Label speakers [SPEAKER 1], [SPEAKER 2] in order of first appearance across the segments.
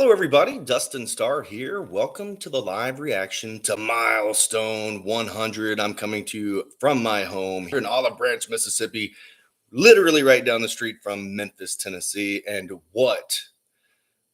[SPEAKER 1] Hello, everybody. Dustin Starr here. Welcome to the live reaction to Milestone 100. I'm coming to you from my home here in Olive Branch, Mississippi, literally right down the street from Memphis, Tennessee. And what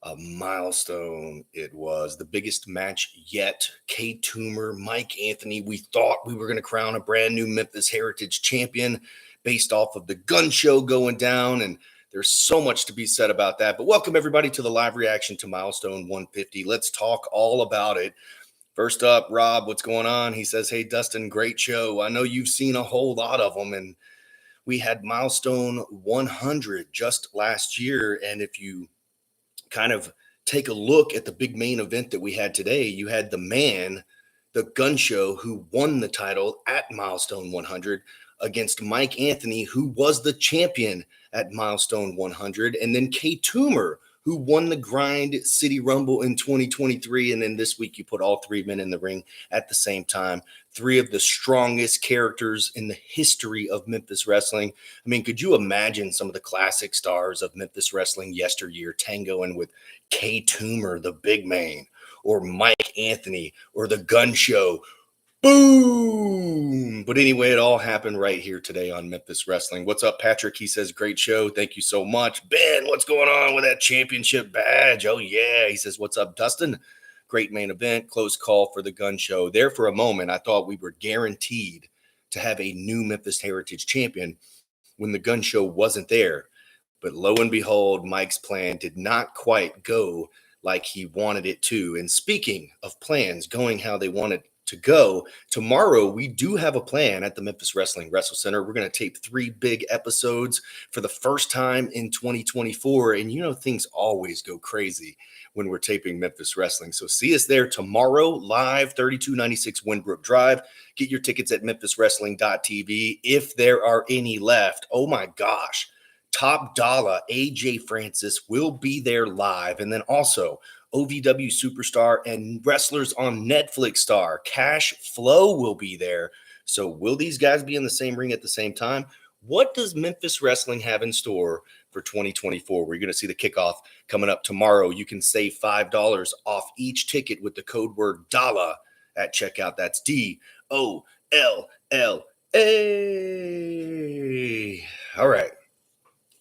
[SPEAKER 1] a milestone it was. The biggest match yet. K Toomer, Mike Anthony. We thought we were going to crown a brand new Memphis Heritage champion based off of the gun show going down. And there's so much to be said about that. But welcome, everybody, to the live reaction to Milestone 150. Let's talk all about it. First up, Rob, what's going on? He says, hey, Dustin, great show. I know you've seen a whole lot of them. And we had Milestone 100 just last year. And if you kind of take a look at the big main event that we had today, you had the gun show, who won the title at Milestone 100 against Mike Anthony, who was the champion at Milestone 100, and then K Toomer, who won the Grind City Rumble in 2023. And then this week you put all three men in the ring at the same time. Three of the strongest characters in the history of Memphis Wrestling. I mean, could you imagine some of the classic stars of Memphis Wrestling yesteryear tangoing with K Toomer, the big man, or Mike Anthony, or the gun show? Boom! But anyway, it all happened right here today on Memphis Wrestling. What's up, Patrick? He says, great show. Thank you so much. Ben, what's going on with that championship badge? Oh, yeah. He says, what's up, Dustin? Great main event. Close call for the gun show. There for a moment, I thought we were guaranteed to have a new Memphis Heritage champion when the gun show wasn't there. But lo and behold, Mike's plan did not quite go like he wanted it to. And speaking of plans going how they wanted to go, tomorrow we do have a plan at the Memphis Wrestling Wrestle Center. We're going to tape 3 big episodes for the first time in 2024. And you know, things always go crazy when we're taping Memphis Wrestling. So see us there tomorrow, live, 3296 Winbrook Drive. Get your tickets at memphiswrestling.tv if there are any left. Oh my gosh. Top Dollar AJ Francis will be there live. And then also OVW Superstar and Wrestlers on Netflix star Cash Flow will be there. So will these guys be in the same ring at the same time? What does Memphis Wrestling have in store for 2024? We're going to see the kickoff coming up tomorrow. You can save $5 off each ticket with the code word DOLLA at checkout. That's DOLLA. All right.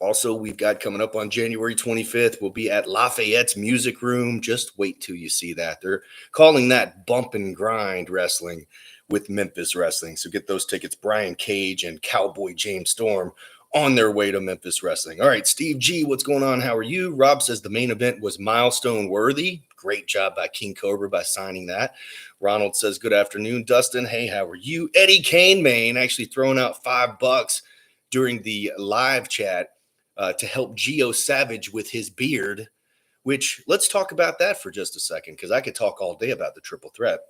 [SPEAKER 1] Also, we've got coming up on January 25th, we'll be at Lafayette's Music Room. Just wait till you see that. They're calling that Bump and Grind Wrestling with Memphis Wrestling. So get those tickets. Brian Cage and Cowboy James Storm on their way to Memphis Wrestling. All right, Steve G, what's going on? How are you? Rob says the main event was milestone worthy. Great job by King Cobra by signing that. Ronald says, good afternoon, Dustin. Hey, how are you? Eddie Kane, Maine, actually throwing out $5 during the live chat to help Gio Savage with his beard, which let's talk about that for just a second, because I could talk all day about the triple threat.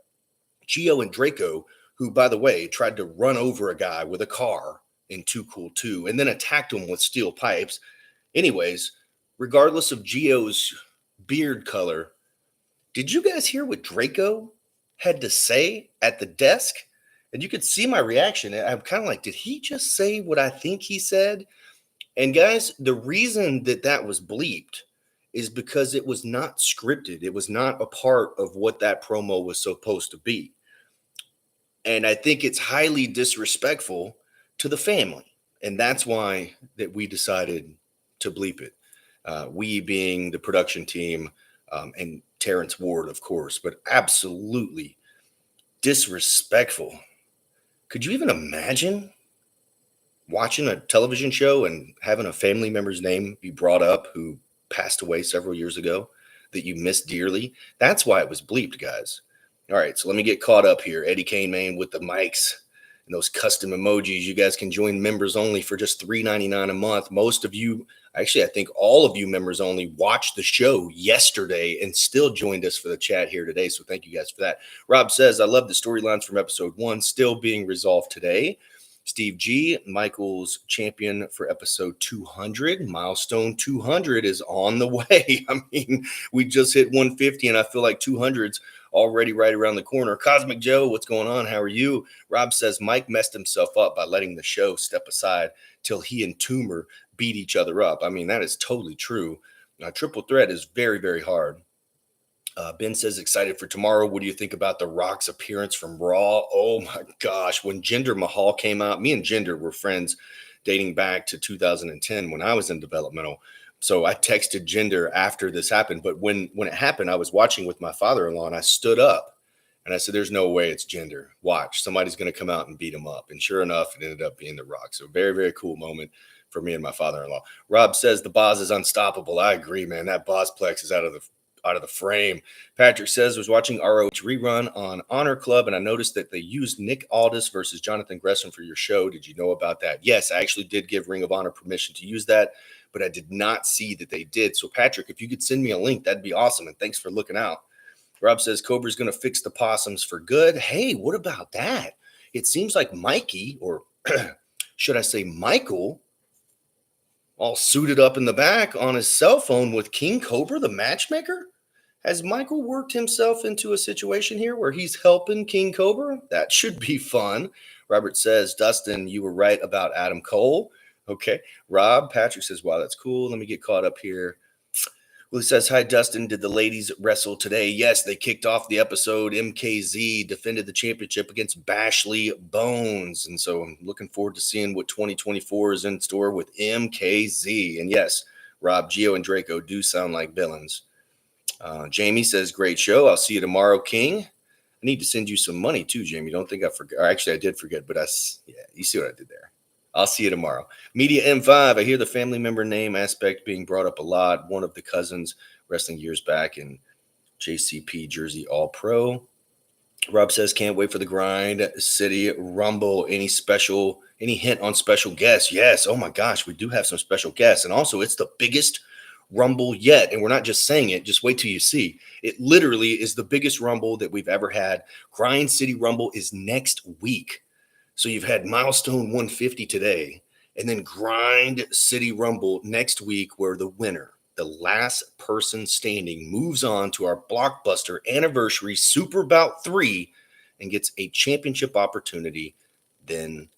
[SPEAKER 1] Gio and Draco, who, by the way, tried to run over a guy with a car in Too Cool 2 and then attacked him with steel pipes. Anyways, regardless of Gio's beard color, did you guys hear what Draco had to say at the desk? And you could see my reaction. I'm kind of like, did he just say what I think he said? And guys, the reason that was bleeped is because it was not scripted. It was not a part of what that promo was supposed to be. And I think it's highly disrespectful to the family. And that's why that we decided to bleep it. We being the production team and Terrence Ward, of course, but absolutely disrespectful. Could you even imagine watching a television show and having a family member's name be brought up who passed away several years ago that you miss dearly? That's why it was bleeped, guys. All right, so let me get caught up here. Eddie Kane, Maine, with the mics and those custom emojis. You guys can join members only for just $3.99 a month. Most of you, actually, I think all of you members only watched the show yesterday and still joined us for the chat here today. So thank you guys for that. Rob says, I love the storylines from episode 1 still being resolved today. Steve G, Michael's champion for episode 200. Milestone 200 is on the way. I mean, we just hit 150, and I feel like 200's already right around the corner. Cosmic Joe, what's going on? How are you? Rob says Mike messed himself up by letting the show step aside till he and Toomer beat each other up. I mean, that is totally true. Triple threat is very, very hard. Ben says excited for tomorrow. What do you think about The Rock's appearance from Raw? Oh my gosh. When Jinder Mahal came out, me and Jinder were friends dating back to 2010 when I was in developmental. So I texted Jinder after this happened. But when it happened, I was watching with my father-in-law and I stood up and I said, there's no way it's Jinder. Watch, somebody's going to come out and beat him up. And sure enough, it ended up being The Rock. So very, very cool moment for me and my father-in-law. Rob says the Boz is unstoppable. I agree, man. That Bozplex is out of the frame. Patrick says was watching ROH rerun on Honor Club, and I noticed that they used Nick Aldis versus Jonathan Gresham for your show. Did you know about that? Yes, I actually did give Ring of Honor permission to use that, but I did not see that they did. So Patrick, if you could send me a link, that'd be awesome. And thanks for looking out. Rob says Cobra's going to fix the possums for good. Hey, what about that? It seems like Mikey, or should I say Michael, all suited up in the back on his cell phone with King Cobra, the matchmaker? Has Michael worked himself into a situation here where he's helping King Cobra? That should be fun. Robert says, Dustin, you were right about Adam Cole. Okay. Rob, Patrick says, wow, that's cool. Let me get caught up here. Well, he says, hi, Dustin. Did the ladies wrestle today? Yes, they kicked off the episode. MKZ defended the championship against Bashley Bones. And so I'm looking forward to seeing what 2024 is in store with MKZ. And yes, Rob, Gio, and Draco do sound like villains. Jamie says, great show. I'll see you tomorrow, King. I need to send you some money too, Jamie. Don't think I forgot. Actually, I did forget, but you see what I did there. I'll see you tomorrow. Media M5. I hear the family member name aspect being brought up a lot. One of the cousins wrestling years back in JCP Jersey All Pro. Rob says, can't wait for the Grind City Rumble. Any hint on special guests? Yes. Oh my gosh, we do have some special guests. And also it's the biggest Rumble yet. And we're not just saying it. Just wait till you see. It literally is the biggest Rumble that we've ever had. Grind City Rumble is next week. So you've had Milestone 150 today, and then Grind City Rumble next week, where the winner, the last person standing, moves on to our blockbuster anniversary Super Bout 3 and gets a championship opportunity then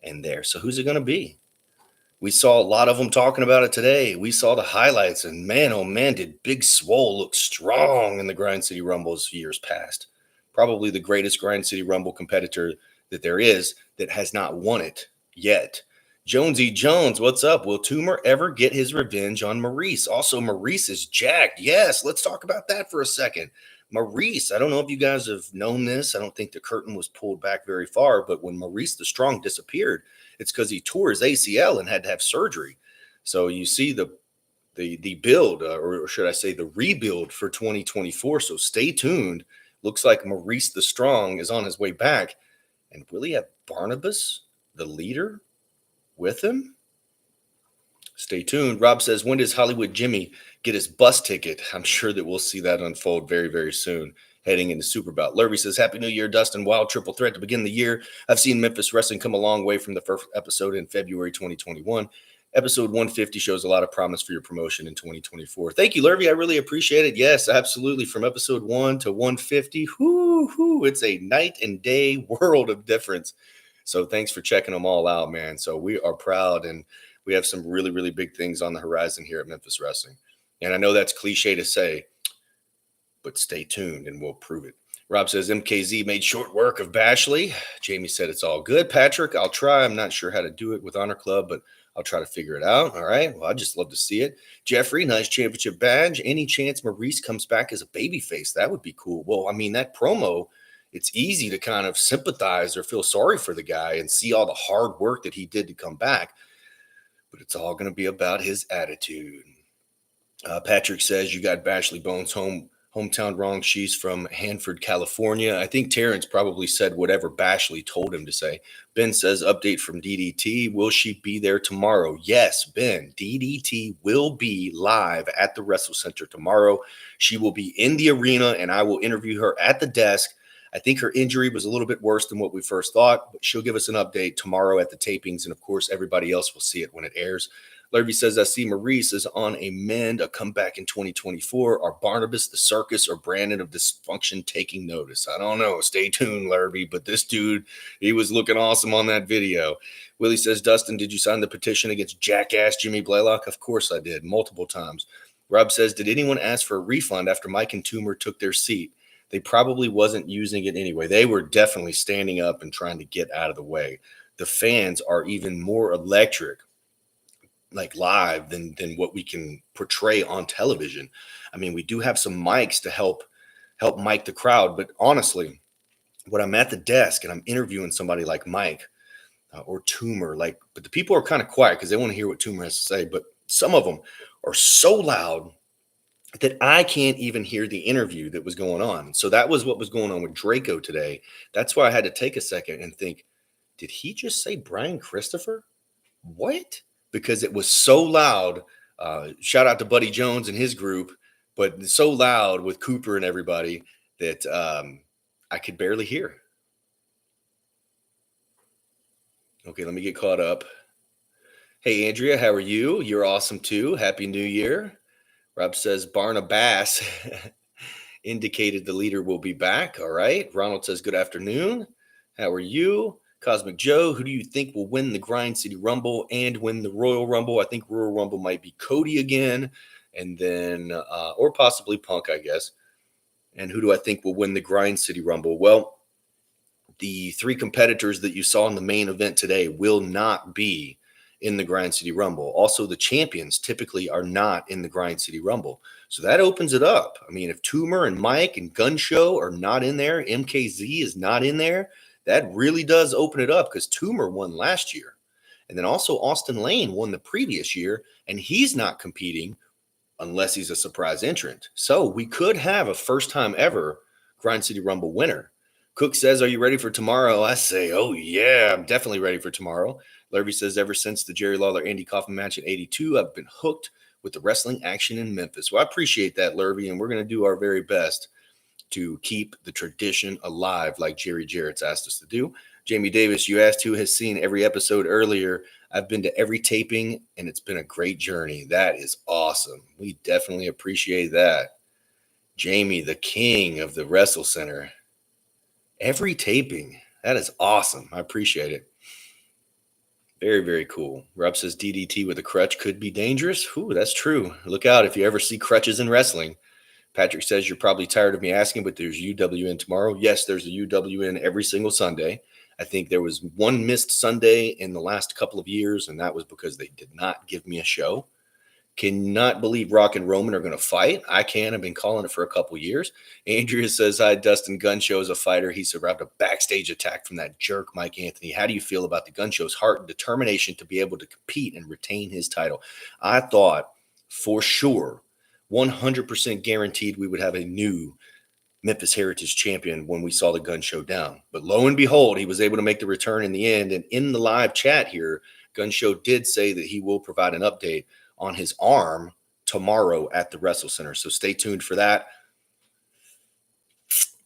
[SPEAKER 1] and there. So who's it going to be? We saw a lot of them talking about it today. We saw the highlights, and man, oh man, did Big Swole look strong in the Grind City Rumbles years past. Probably the greatest Grind City Rumble competitor that there is that has not won it yet. Jonesy Jones, what's up? Will Toomer ever get his revenge on Maurice? Also, Maurice is jacked. Yes, let's talk about that for a second. Maurice, I don't know if you guys have known this. I don't think the curtain was pulled back very far, but when Maurice the Strong disappeared, it's because he tore his ACL and had to have surgery. So you see the build, or should I say the rebuild for 2024. So stay tuned. Looks like Maurice the Strong is on his way back. And will he have Barnabas, the leader, with him? Stay tuned. Rob says, when does Hollywood Jimmy get his bus ticket? I'm sure that we'll see that unfold very, very soon, heading into Super Bout. Lurvy says, happy New Year, Dustin. Wild triple threat to begin the year. I've seen Memphis Wrestling come a long way from the first episode in February 2021. Episode 150 shows a lot of promise for your promotion in 2024. Thank you, Lurvy. I really appreciate it. Yes, absolutely. From episode 1 to 150, it's a night and day world of difference. So thanks for checking them all out, man. So we are proud, and we have some really, really big things on the horizon here at Memphis Wrestling. And I know that's cliche to say, but stay tuned and we'll prove it. Rob says MKZ made short work of Bashley. Jamie said it's all good. Patrick, I'll try. I'm not sure how to do it with Honor Club, but I'll try to figure it out. All right. Well, I'd just love to see it. Jeffrey, nice championship badge. Any chance Maurice comes back as a babyface? That would be cool. Well, I mean, that promo, it's easy to kind of sympathize or feel sorry for the guy and see all the hard work that he did to come back. But it's all going to be about his attitude. Patrick says you got Bashley Bones hometown wrong. She's from Hanford, California. I think Terrence probably said whatever Bashley told him to say. Ben says, update from DDT. Will she be there tomorrow? Yes, Ben. DDT will be live at the Wrestle Center tomorrow. She will be in the arena, and I will interview her at the desk. I think her injury was a little bit worse than what we first thought, but she'll give us an update tomorrow at the tapings, and of course, everybody else will see it when it airs. Larry says, I see Maurice is on a mend, a comeback in 2024. Are Barnabas, the Circus, or Brandon of Dysfunction taking notice? I don't know. Stay tuned, Larry. But this dude, he was looking awesome on that video. Willie says, Dustin, did you sign the petition against jackass Jimmy Blaylock? Of course I did, multiple times. Rob says, did anyone ask for a refund after Mike and Toomer took their seat? They probably wasn't using it anyway. They were definitely standing up and trying to get out of the way. The fans are even more electric, like live, than what we can portray on television. I mean, we do have some mics to help mic the crowd, but honestly, when I'm at the desk and I'm interviewing somebody like Mike or Toomer, but the people are kind of quiet because they want to hear what Toomer has to say. But some of them are so loud that I can't even hear the interview that was going on. So that was what was going on with Draco today. That's why I had to take a second and think, did he just say Brian Christopher? What? Because it was so loud. Shout out to Buddy Jones and his group, but so loud with Cooper and everybody that I could barely hear. Okay, let me get caught up. Hey, Andrea, how are you? You're awesome too. Happy New Year. Rob says Barnabas indicated the leader will be back. All right. Ronald says good afternoon. How are you? Cosmic Joe, who do you think will win the Grind City Rumble and win the Royal Rumble? I think Royal Rumble might be Cody again, and then or possibly Punk, I guess. And who do I think will win the Grind City Rumble? Well, the three competitors that you saw in the main event today will not be in the Grind City Rumble. Also, the champions typically are not in the Grind City Rumble. So that opens it up. I mean, if Toomer and Mike and Gun Show are not in there, MKZ is not in there, that really does open it up because Toomer won last year. And then also Austin Lane won the previous year, and he's not competing unless he's a surprise entrant. So we could have a first time ever Grind City Rumble winner. Cook says, are you ready for tomorrow? I say, oh, yeah, I'm definitely ready for tomorrow. Lurvy says, ever since the Jerry Lawler Andy Kaufman match in 82, I've been hooked with the wrestling action in Memphis. Well, I appreciate that, Lurvy, and we're going to do our very best to keep the tradition alive like Jerry Jarrett's asked us to do. Jamie Davis, you asked who has seen every episode earlier. I've been to every taping, and it's been a great journey. That is awesome. We definitely appreciate that. Jamie, the king of the Wrestle Center. Every taping. That is awesome. I appreciate it. Very, very cool. Rob says DDT with a crutch could be dangerous. Ooh, that's true. Look out if you ever see crutches in wrestling. Patrick says you're probably tired of me asking, but there's UWN tomorrow. Yes, there's a UWN every single Sunday. I think there was one missed Sunday in the last couple of years, and that was because they did not give me a show. Cannot believe Rock and Roman are going to fight. I can. I've been calling it for a couple of years. Andrea says, hi, Dustin. Gun Show is a fighter. He survived a backstage attack from that jerk, Mike Anthony. How do you feel about the Gun Show's heart and determination to be able to compete and retain his title? I thought for sure, 100% guaranteed we would have a new Memphis Heritage champion when we saw the Gun Show down. But lo and behold, he was able to make the return in the end. And in the live chat here, Gun Show did say that he will provide an update on his arm tomorrow at the Wrestle Center. So stay tuned for that.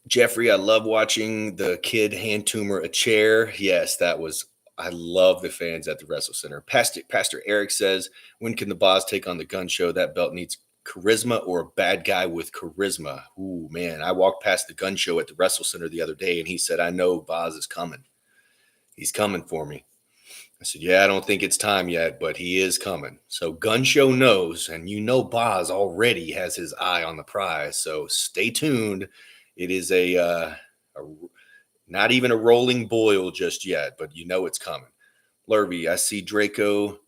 [SPEAKER 1] Jeffrey, I love watching the kid hand Toomer a chair. Yes, I love the fans at the Wrestle Center. Pastor Eric says, when can the Boss take on the Gun Show? That belt needs charisma or a bad guy with charisma. Ooh, man, I walked past the Gun Show at the Wrestle Center the other day, and he said, I know Boz is coming. He's coming for me. I said, yeah, I don't think it's time yet, but he is coming. So Gun Show knows, and you know Boz already has his eye on the prize. So stay tuned. It is not even a rolling boil just yet, but you know it's coming. Lurvy, I see Draco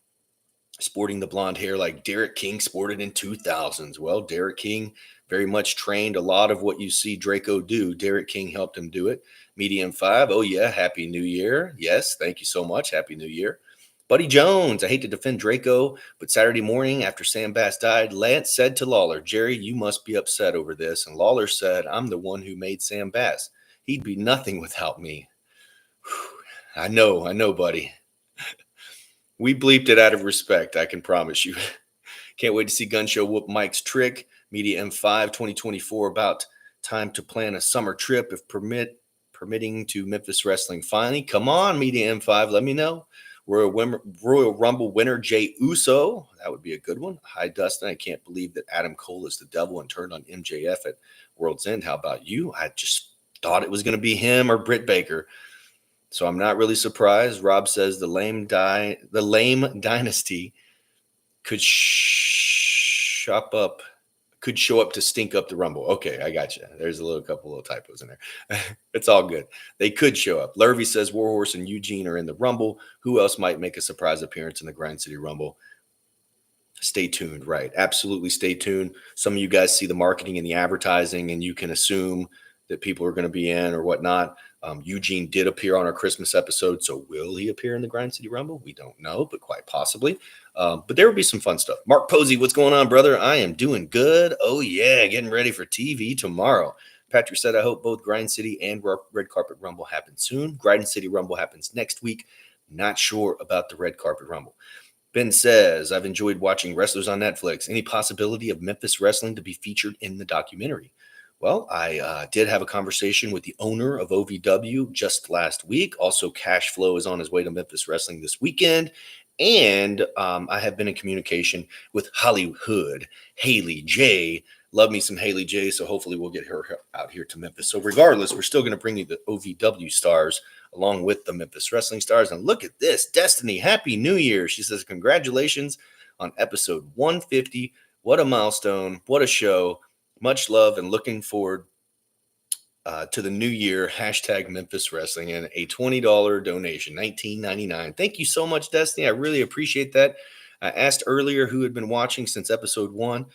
[SPEAKER 1] sporting the blonde hair like Derek King sported in 2000s. Well, Derek King very much trained a lot of what you see Draco do. Derek King helped him do it. Medium 5. Oh, yeah. Happy New Year. Yes. Thank you so much. Happy New Year. Buddy Jones. I hate to defend Draco, but Saturday morning after Sam Bass died, Lance said to Lawler, Jerry, you must be upset over this. And Lawler said, I'm the one who made Sam Bass. He'd be nothing without me. Whew. I know, buddy. We bleeped it out of respect, I can promise you. Can't wait to see Gun Show whoop Mike's trick. Media M5 2024, about time to plan a summer trip if permitting to Memphis Wrestling. Finally, come on, Media M5, let me know. Royal Rumble winner Jay Uso. That would be a good one. Hi, Dustin. I can't believe that Adam Cole is the devil and turned on MJF at World's End. How about you? I just thought it was going to be him or Britt Baker. So I'm not really surprised. Rob says the lame dynasty could could show up to stink up the Rumble. Okay, I got you. There's a couple little typos in there. It's all good. They could show up. Lurvy says Warhorse and Eugene are in the Rumble. Who else might make a surprise appearance in the Grind City Rumble? Stay tuned, right? Absolutely stay tuned. Some of you guys see the marketing and the advertising, and you can assume that people are going to be in or whatnot. Eugene did appear on our Christmas episode, so will he appear in the Grind City Rumble? We don't know, but quite possibly. But there will be some fun stuff. Mark Posey, what's going on, brother? I am doing good. Oh, yeah, getting ready for TV tomorrow. Patrick said, I hope both Grind City and Red Carpet Rumble happen soon. Grind City Rumble happens next week. Not sure about the Red Carpet Rumble. Ben says, I've enjoyed watching wrestlers on Netflix. Any possibility of Memphis Wrestling to be featured in the documentary? Well, I did have a conversation with the owner of OVW just last week. Also, Cash Flow is on his way to Memphis Wrestling this weekend. And I have been in communication with Hollywood, Haley J. Love me some Haley J. So hopefully we'll get her out here to Memphis. So regardless, we're still going to bring you the OVW stars along with the Memphis Wrestling stars. And look at this, Destiny, Happy New Year. She says, congratulations on episode 150. What a milestone. What a show. Much love and looking forward to the new year. Hashtag Memphis Wrestling and a $20 donation, $19.99. Thank you so much, Destiny. I really appreciate that. I asked earlier who had been watching since episode 1.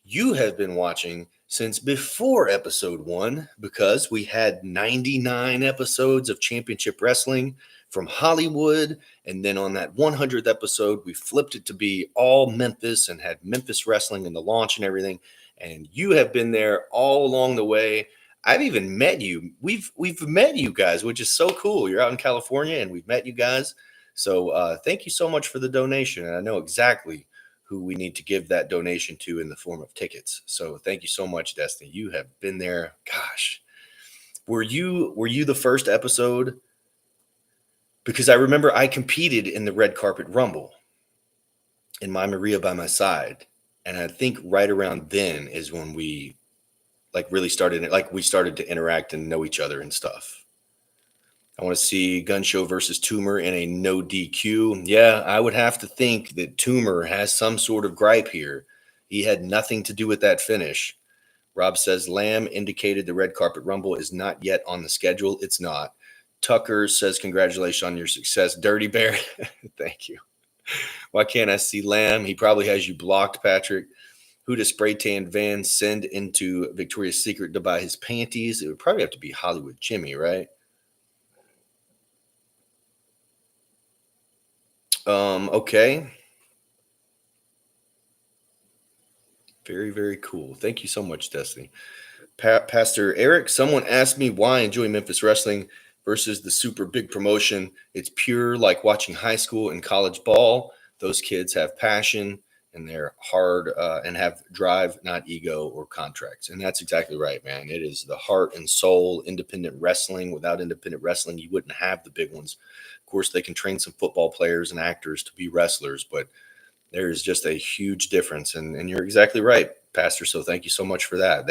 [SPEAKER 1] You have been watching since before episode 1 because we had 99 episodes of Championship Wrestling from Hollywood. And then on that 100th episode, we flipped it to be all Memphis and had Memphis Wrestling and the launch and everything. And you have been there all along the way. I've even met you. We've met you guys, which is so cool. You're out in California and we've met you guys. So thank you so much for the donation. And I know exactly who we need to give that donation to in the form of tickets. So thank you so much, Destiny. You have been there. Gosh, were you the first episode? Because I remember I competed in the Red Carpet Rumble in my Maria by my side. And I think right around then is when we really started to interact and know each other and stuff. I want to see Gun Show versus Toomer in a no DQ. Yeah, I would have to think that Toomer has some sort of gripe here. He had nothing to do with that finish. Rob says Lamb indicated the Red Carpet Rumble is not yet on the schedule. It's not. Tucker says congratulations on your success. Dirty Bear, thank you. Why can't I see Lamb? He probably has you blocked, Patrick. Who does Spray Tan Van send into Victoria's Secret to buy his panties? It would probably have to be Hollywood Jimmy, right? Okay. Very, very cool. Thank you so much, Destiny. Pastor Eric, someone asked me why I enjoy Memphis Wrestling versus the super big promotion. It's pure like watching high school and college ball. Those kids have passion and they're hard and have drive, not ego or contracts. And that's exactly right, man. It is the heart and soul, independent wrestling. Without independent wrestling, you wouldn't have the big ones. Of course, they can train some football players and actors to be wrestlers, but there is just a huge difference. And you're exactly right, Pastor. So thank you so much for that.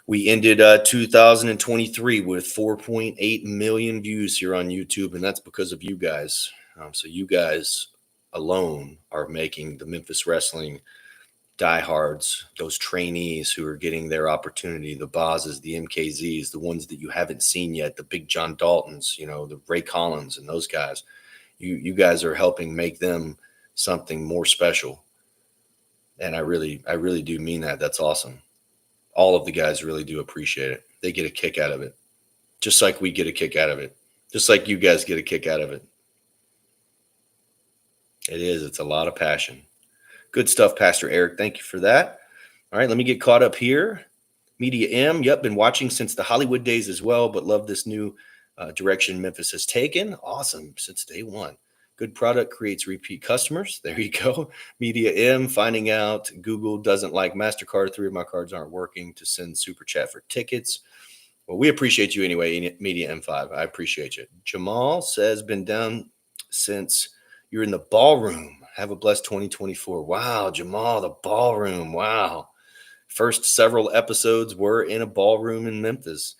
[SPEAKER 1] We ended 2023 with 4.8 million views here on YouTube, and that's because of you guys. So you guys alone are making the Memphis Wrestling diehards, those trainees who are getting their opportunity, the Bozes, the MKZs, the ones that you haven't seen yet, the big John Daltons, the Ray Collins and those guys. You guys are helping make them something more special. And I really do mean that. That's awesome. All of the guys really do appreciate it. They get a kick out of it. Just like we get a kick out of it. Just like you guys get a kick out of it. It is. It's a lot of passion. Good stuff, Pastor Eric. Thank you for that. All right, let me get caught up here. Media M. Yep, been watching since the Hollywood days as well, but love this new direction Memphis has taken. Awesome. Since day one. Good product creates repeat customers. There you go. Media M, finding out Google doesn't like MasterCard. 3 of my cards aren't working to send super chat for tickets. Well, we appreciate you anyway, Media M5. I appreciate you. Jamal says, been down since you're in the ballroom. Have a blessed 2024. Wow, Jamal, the ballroom. Wow. First several episodes were in a ballroom in Memphis.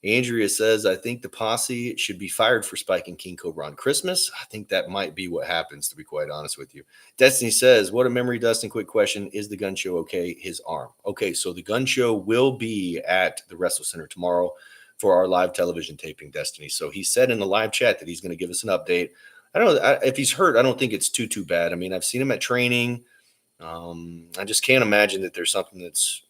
[SPEAKER 1] Andrea says, I think the posse should be fired for spiking King Cobra on Christmas. I think that might be what happens, to be quite honest with you. Destiny says, what a memory, Dustin. Quick question. Is the gun show okay? His arm. Okay, so the gun show will be at the Wrestle Center tomorrow for our live television taping, Destiny. So he said in the live chat that he's going to give us an update. I don't know if he's hurt. I don't think it's too bad. I mean, I've seen him at training. I just can't imagine that there's something that's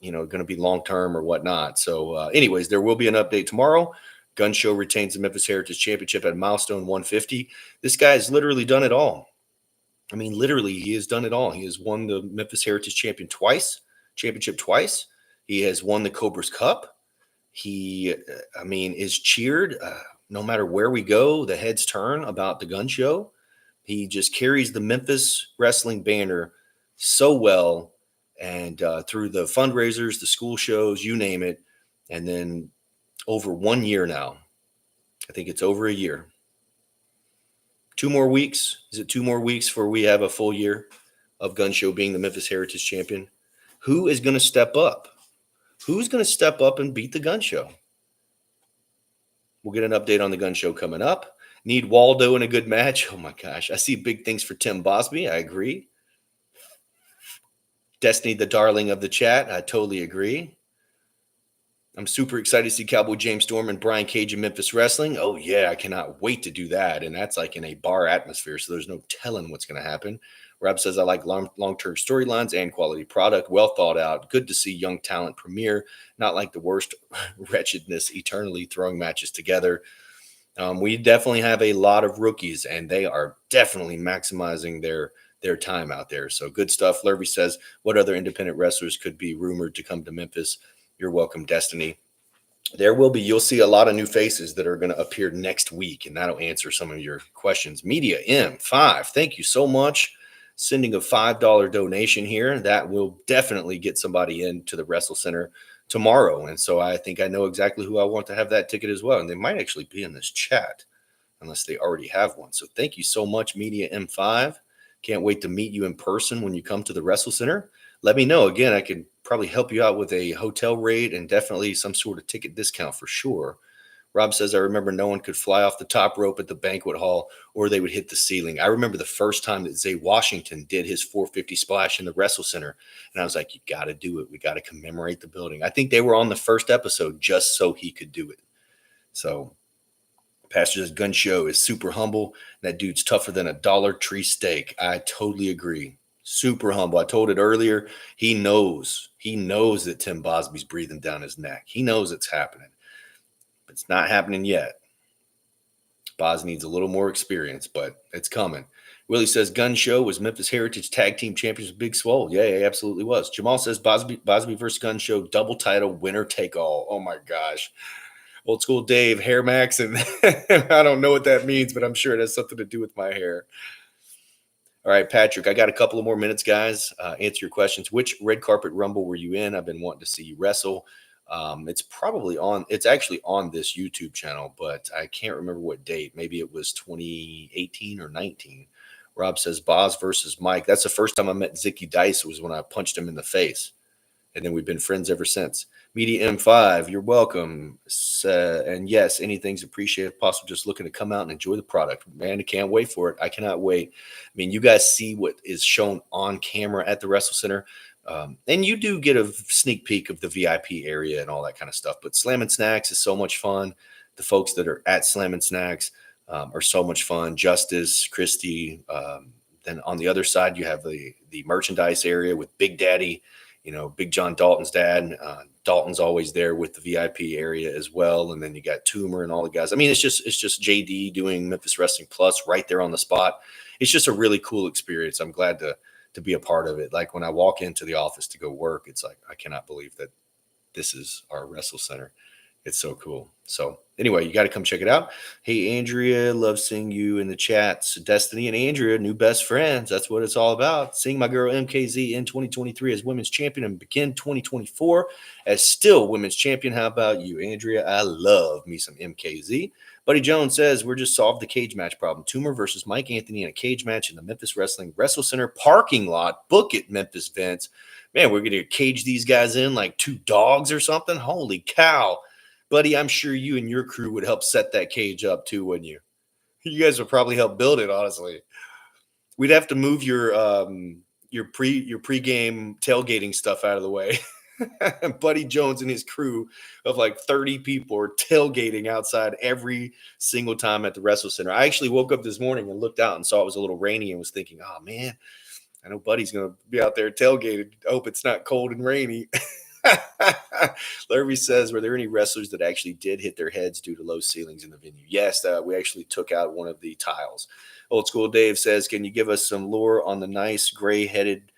[SPEAKER 1] going to be long-term or whatnot. So anyways, there will be an update tomorrow. Gun Show retains the Memphis Heritage Championship at Milestone 150. This guy has literally done it all. I mean, literally, he has done it all. He has won the Memphis Heritage Championship twice. He has won the Cobra's Cup. He, is cheered. No matter where we go, the heads turn about the Gun Show. He just carries the Memphis Wrestling banner so well. And through the fundraisers, the school shows, you name it. And then over 1 year now, I think it's over a year. 2 more weeks. Is it 2 more weeks before we have a full year of Gun Show being the Memphis Heritage Champion? Who is going to step up? Who's going to step up and beat the Gun Show? We'll get an update on the Gun Show coming up. Need Waldo in a good match. Oh, my gosh. I see big things for Tim Bosby. I agree. Destiny, the darling of the chat. I totally agree. I'm super excited to see Cowboy James Storm and Brian Cage in Memphis Wrestling. Oh, yeah, I cannot wait to do that. And that's like in a bar atmosphere, so there's no telling what's going to happen. Rob says, I like long-term storylines and quality product. Well thought out. Good to see young talent premiere. Not like the worst wretchedness eternally throwing matches together. We definitely have a lot of rookies, and they are definitely maximizing their time out there. So good stuff. Lurvy says, what other independent wrestlers could be rumored to come to Memphis? You're welcome, Destiny. There will be, you'll see a lot of new faces that are going to appear next week, and that'll answer some of your questions. Media M5, thank you so much. Sending a $5 donation here. That will definitely get somebody into the Wrestle Center tomorrow. And so I think I know exactly who I want to have that ticket as well. And they might actually be in this chat unless they already have one. So thank you so much, Media M5. Can't wait to meet you in person when you come to the Wrestle Center. Let me know. Again, I can probably help you out with a hotel rate and definitely some sort of ticket discount for sure. Rob says, I remember no one could fly off the top rope at the banquet hall or they would hit the ceiling. I remember the first time that Zay Washington did his 450 splash in the Wrestle Center. And I was like, you got to do it. We got to commemorate the building. I think they were on the first episode just so he could do it. So Pastor's Gun Show is super humble. That dude's tougher than a Dollar Tree steak. I totally agree. Super humble. I told it earlier. He knows that Tim Bosby's breathing down his neck. He knows it's happening. But it's not happening yet. Boz needs a little more experience, but it's coming. Willie says Gun Show was Memphis Heritage Tag Team Champions with Big Swole. Yeah, it absolutely was. Jamal says Bosby versus Gun Show double title winner take all. Oh my gosh. Old school Dave, hair max, and I don't know what that means, but I'm sure it has something to do with my hair. All right, Patrick, I got a couple of more minutes, guys. Answer your questions. Which red carpet rumble were you in? I've been wanting to see you wrestle. It's actually on this YouTube channel, but I can't remember what date. Maybe it was 2018 or 19. Rob says Boz versus Mike. That's the first time I met Zicky Dice was when I punched him in the face. And then we've been friends ever since. Media M5, you're welcome. And yes, anything's appreciated. If possible, just looking to come out and enjoy the product. Man, I can't wait for it. I cannot wait. I mean, you guys see what is shown on camera at the Wrestle Center. And you do get a sneak peek of the VIP area and all that kind of stuff. But Slammin' Snacks is so much fun. The folks that are at Slammin' Snacks are so much fun. Justice, Christy. Then on the other side, you have the merchandise area with Big Daddy. Big John Dalton's dad. Dalton's always there with the VIP area as well. And then you got Toomer and all the guys. I mean, it's just JD doing Memphis Wrestling Plus right there on the spot. It's just a really cool experience. I'm glad to be a part of it. Like when I walk into the office to go work, it's like, I cannot believe that this is our Wrestle Center. It's so cool. So anyway, you got to come check it out. Hey, Andrea, love seeing you in the chats. Destiny and Andrea, new best friends. That's what it's all about. Seeing my girl MKZ in 2023 as women's champion and begin 2024 as still women's champion. How about you, Andrea? I love me some MKZ. Buddy Jones says, we're just solved the cage match problem. Toomer versus Mike Anthony in a cage match in the Memphis Wrestling Wrestle Center parking lot. Book it, Memphis Vince. Man, we're going to cage these guys in like 2 dogs or something. Holy cow. Buddy, I'm sure you and your crew would help set that cage up too, wouldn't you? You guys would probably help build it, honestly. We'd have to move your pregame tailgating stuff out of the way. Buddy Jones and his crew of like 30 people are tailgating outside every single time at the Wrestle Center. I actually woke up this morning and looked out and saw it was a little rainy and was thinking, oh man, I know Buddy's going to be out there tailgated. I hope it's not cold and rainy. Larry says, were there any wrestlers that actually did hit their heads due to low ceilings in the venue? Yes, we actually took out one of the tiles. Old School Dave says, can you give us some lore on the nice gray-headed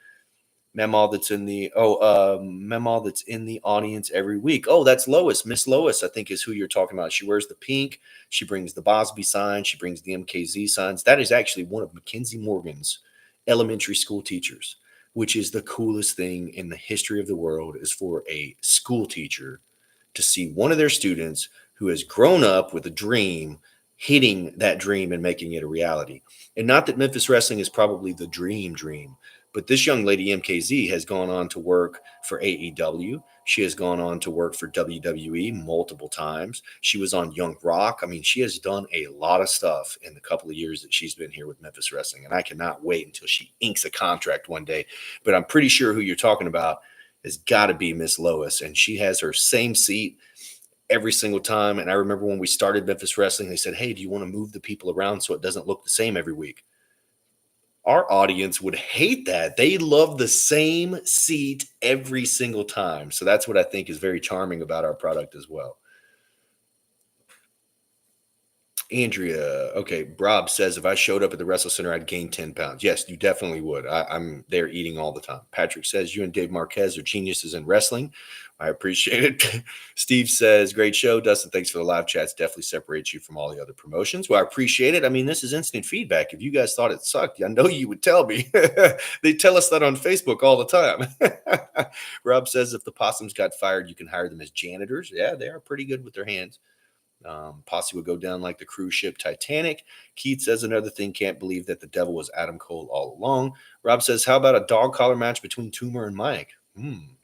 [SPEAKER 1] Memaw that's in the Memaw that's in the audience every week? Oh, that's Lois. Miss Lois, I think, is who you're talking about. She wears the pink. She brings the Bosby sign. She brings the MKZ signs. That is actually one of Mackenzie Morgan's elementary school teachers, which is the coolest thing in the history of the world, is for a school teacher to see one of their students who has grown up with a dream hitting that dream and making it a reality. And not that Memphis Wrestling is probably the dream, but this young lady, MKZ, has gone on to work for AEW. She has gone on to work for WWE multiple times. She was on Young Rock. I mean, she has done a lot of stuff in the couple of years that she's been here with Memphis Wrestling. And I cannot wait until she inks a contract one day. But I'm pretty sure who you're talking about has got to be Miss Lois. And she has her same seat every single time. And I remember when we started Memphis Wrestling, they said, hey, do you want to move the people around so it doesn't look the same every week? Our audience would hate that. They love the same seat every single time. So that's what I think is very charming about our product as well. Andrea, okay, Rob says, if I showed up at the Wrestle Center, I'd gain 10 pounds. Yes, you definitely would. I'm there eating all the time. Patrick says, you and Dave Marquez are geniuses in wrestling. I appreciate it. Steve says, great show. Dustin, thanks for the live chats. Definitely separates you from all the other promotions. Well, I appreciate it. I mean, this is instant feedback. If you guys thought it sucked, I know you would tell me. They tell us that on Facebook all the time. Rob says, if the Possums got fired, you can hire them as janitors. Yeah, they are pretty good with their hands. Posse would go down like the cruise ship Titanic. Keith says, another thing, can't believe that the devil was Adam Cole all along. Rob says, how about a dog collar match between Toomer and Mike?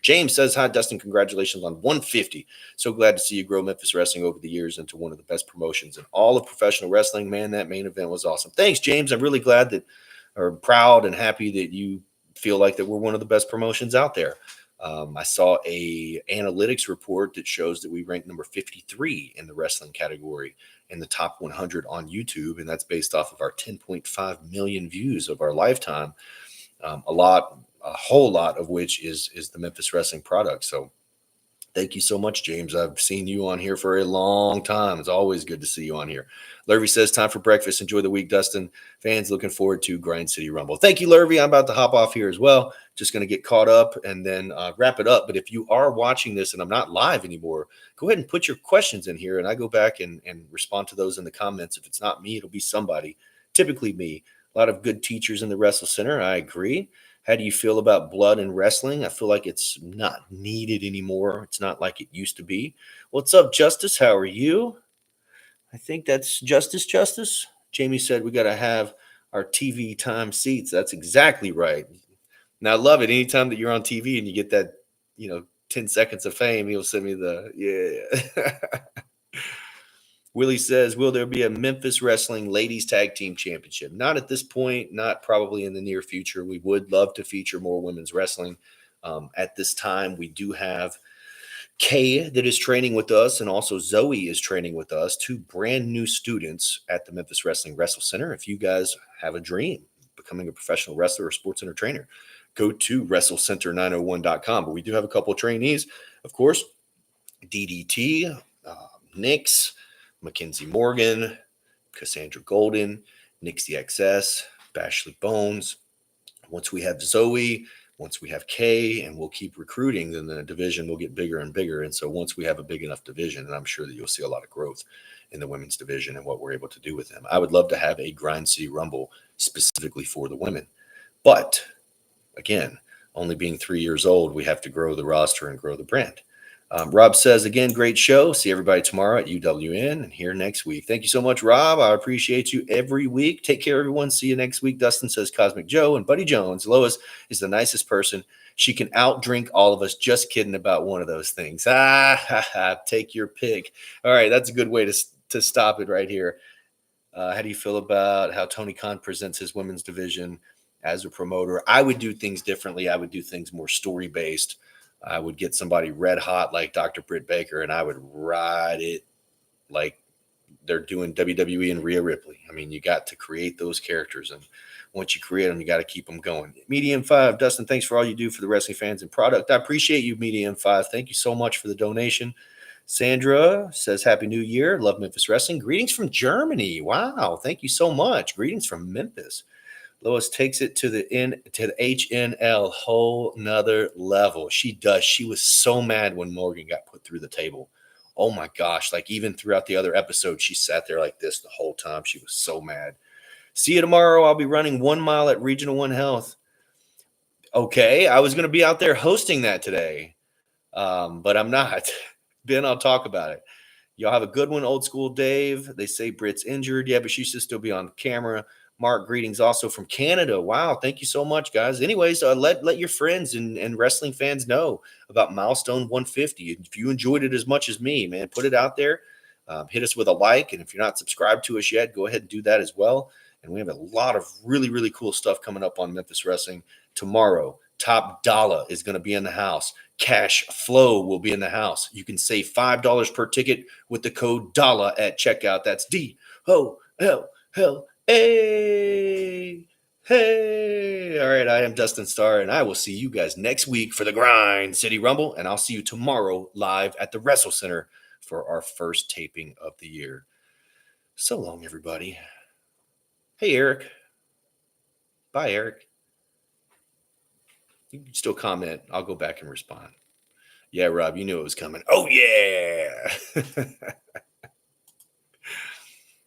[SPEAKER 1] James says, hi, Dustin, congratulations on 150. So glad to see you grow Memphis Wrestling over the years into one of the best promotions in all of professional wrestling. Man, that main event was awesome. Thanks, James. I'm really glad that, or proud and happy that you feel like that we're one of the best promotions out there. I saw a analytics report that shows that we ranked number 53 in the wrestling category in the top 100 on YouTube, and that's based off of our 10.5 million views of our lifetime. A whole lot of which is the Memphis Wrestling product. So thank you so much, James. I've seen you on here for a long time. It's always good to see you on here. Lurvy says, time for breakfast. Enjoy the week, Dustin. Fans looking forward to Grind City Rumble. Thank you, Lurvy. I'm about to hop off here as well. Just going to get caught up and then wrap it up. But if you are watching this and I'm not live anymore, go ahead and put your questions in here, and I go back and respond to those in the comments. If it's not me, it'll be somebody, typically me. A lot of good teachers in the Wrestle Center. I agree. How do you feel about blood in wrestling? I feel like it's not needed anymore. It's not like it used to be. What's up, Justice? How are you? I think that's Justice. Jamie said we got to have our TV time seats. That's exactly right. Now, I love it. Anytime that you're on TV and you get that, 10 seconds of fame, he'll send me yeah. Willie says, will there be a Memphis Wrestling Ladies Tag Team Championship? Not at this point, not probably in the near future. We would love to feature more women's wrestling. At this time, we do have Kay that is training with us, and also Zoe is training with us, two brand new students at the Memphis Wrestling Wrestle Center. If you guys have a dream, becoming a professional wrestler or sports center trainer, go to WrestleCenter901.com. But we do have a couple of trainees, of course, DDT, Nix, Mackenzie Morgan, Cassandra Golden, Nixie XS, Bashley Bones. Once we have Zoe, once we have Kay, and we'll keep recruiting, then the division will get bigger and bigger. And so once we have a big enough division, and I'm sure that you'll see a lot of growth in the women's division and what we're able to do with them. I would love to have a Grind City Rumble specifically for the women. But again, only being 3 years old, we have to grow the roster and grow the brand. Rob says, again, great show. See everybody tomorrow at UWN and here next week. Thank you so much, Rob. I appreciate you every week. Take care, everyone. See you next week. Dustin says, Cosmic Joe and Buddy Jones. Lois is the nicest person. She can outdrink all of us. Just kidding about one of those things. Take your pick. All right, that's a good way to stop it right here. How do you feel about how Tony Khan presents his women's division as a promoter? I would do things differently. I would do things more story based. I would get somebody red hot like Dr. Britt Baker, and I would ride it like they're doing WWE and Rhea Ripley. I mean, you got to create those characters, and once you create them, you got to keep them going. Medium 5, Dustin, thanks for all you do for the wrestling fans and product. I appreciate you, Medium 5. Thank you so much for the donation. Sandra says, Happy New Year. Love Memphis Wrestling. Greetings from Germany. Wow. Thank you so much. Greetings from Memphis. Lois takes it to the HNL, whole nother level. She does. She was so mad when Morgan got put through the table. Oh my gosh. Like even throughout the other episodes, she sat there like this the whole time. She was so mad. See you tomorrow. I'll be running 1 mile at Regional One Health. Okay. I was going to be out there hosting that today, but I'm not. Ben, I'll talk about it. Y'all have a good one, Old School Dave. They say Britt's injured. Yeah, but she should still be on camera. Mark, greetings also from Canada. Wow, thank you so much, guys. Anyways, let your friends and wrestling fans know about Milestone 150. If you enjoyed it as much as me, man, put it out there. Hit us with a like. And if you're not subscribed to us yet, go ahead and do that as well. And we have a lot of really, really cool stuff coming up on Memphis Wrestling tomorrow. Top Dollar is going to be in the house. Cash Flow will be in the house. You can save $5 per ticket with the code DOLLAR at checkout. That's D-O-L-L-A. Hey. All right, I am Dustin Starr, and I will see you guys next week for the Grind City Rumble, and I'll see you tomorrow live at the Wrestle Center for our first taping of the year. So long, everybody. Hey, Eric. Bye, Eric. You can still comment. I'll go back and respond. Yeah, Rob, you knew it was coming. Oh, yeah.